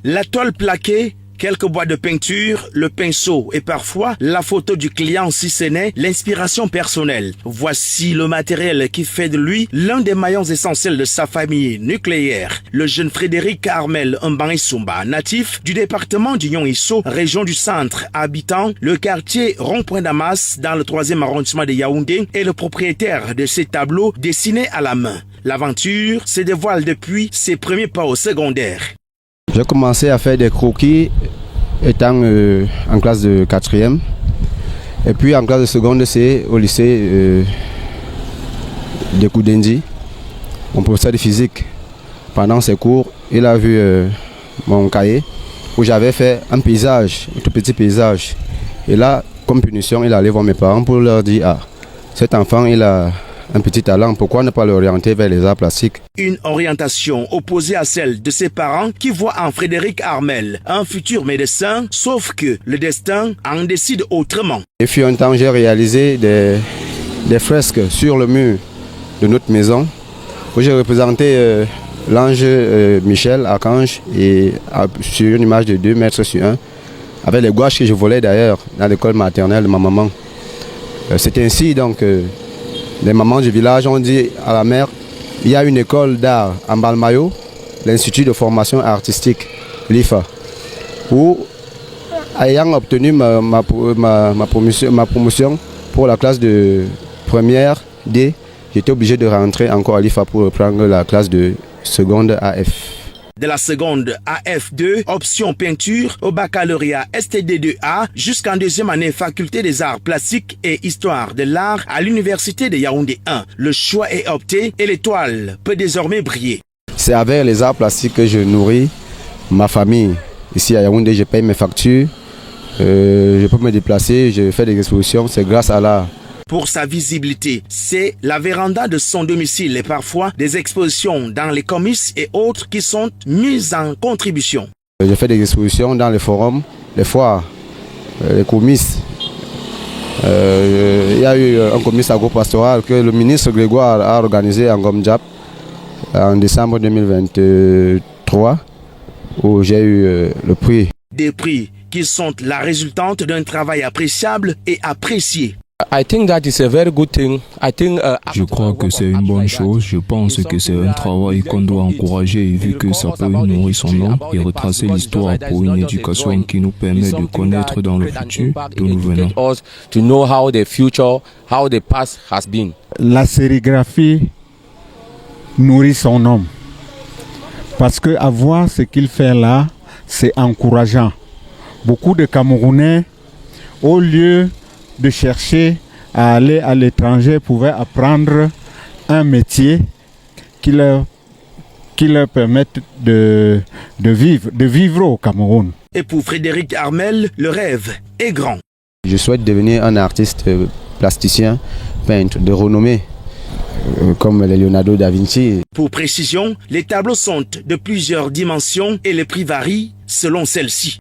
La toile plaquée, quelques boîtes de peinture, le pinceau et parfois la photo du client si ce n'est l'inspiration personnelle. Voici le matériel qui fait de lui l'un des maillons essentiels de sa famille nucléaire. Le jeune Frédéric Armel Mbangisumba, natif du département du Nyong-Isso, région du centre, habitant le quartier Rond-Point Damas dans le 3e arrondissement de Yaoundé, est le propriétaire de ces tableaux dessinés à la main. L'aventure se dévoile depuis ses premiers pas au secondaire. J'ai commencé à faire des croquis étant en classe de 4e. Et puis en classe de seconde, c'est au lycée de Koudendi, mon professeur de physique. Pendant ses cours, il a vu mon cahier où j'avais fait un paysage, un tout petit paysage. Et là, comme punition, il allait voir mes parents pour leur dire « Ah, cet enfant, il a un petit talent, pourquoi ne pas l'orienter vers les arts plastiques ?» Une orientation opposée à celle de ses parents qui voient en Frédéric Armel un futur médecin, sauf que le destin en décide autrement. Il fut un temps, j'ai réalisé des fresques sur le mur de notre maison où j'ai représenté l'ange Michel, archange, et sur une image de 2 mètres sur 1, avec les gouaches que je volais d'ailleurs dans l'école maternelle de ma maman. C'est ainsi donc les mamans du village ont dit à la mère, il y a une école d'art en Balmayo, l'Institut de formation artistique, l'IFA, où, ayant obtenu ma promotion pour la classe de première D, j'étais obligé de rentrer encore à l'IFA pour reprendre la classe de seconde AF. De la seconde AF2, option peinture, au baccalauréat STD2A, jusqu'en 2e année faculté des arts plastiques et histoire de l'art à l'université de Yaoundé 1. Le choix est opté et l'étoile peut désormais briller. C'est avec les arts plastiques que je nourris ma famille. Ici à Yaoundé, je paye mes factures, je peux me déplacer, je fais des expositions, c'est grâce à l'art. Pour sa visibilité, c'est la véranda de son domicile et parfois des expositions dans les comices et autres qui sont mises en contribution. Je fais des expositions dans les forums, les foires, les comices. Il y a eu un comice agro-pastoral que le ministre Grégoire a organisé en Gomdjap en décembre 2023 où j'ai eu le prix. Des prix qui sont la résultante d'un travail appréciable et apprécié. Je crois que c'est une bonne chose. Je pense que c'est un travail qu'on doit encourager vu que ça peut nourrir son nom et retracer l'histoire pour une éducation qui nous permet de connaître dans le futur d'où nous venons. La sérigraphie nourrit son nom parce que à voir ce qu'il fait là, c'est encourageant. Beaucoup de Camerounais, au lieu de chercher à aller à l'étranger, pouvaient apprendre un métier qui leur permette de vivre au Cameroun. Et pour Frédéric Armel, le rêve est grand. Je souhaite devenir un artiste plasticien, peintre de renommée, comme Leonardo da Vinci. Pour précision, les tableaux sont de plusieurs dimensions et les prix varient selon celle-ci.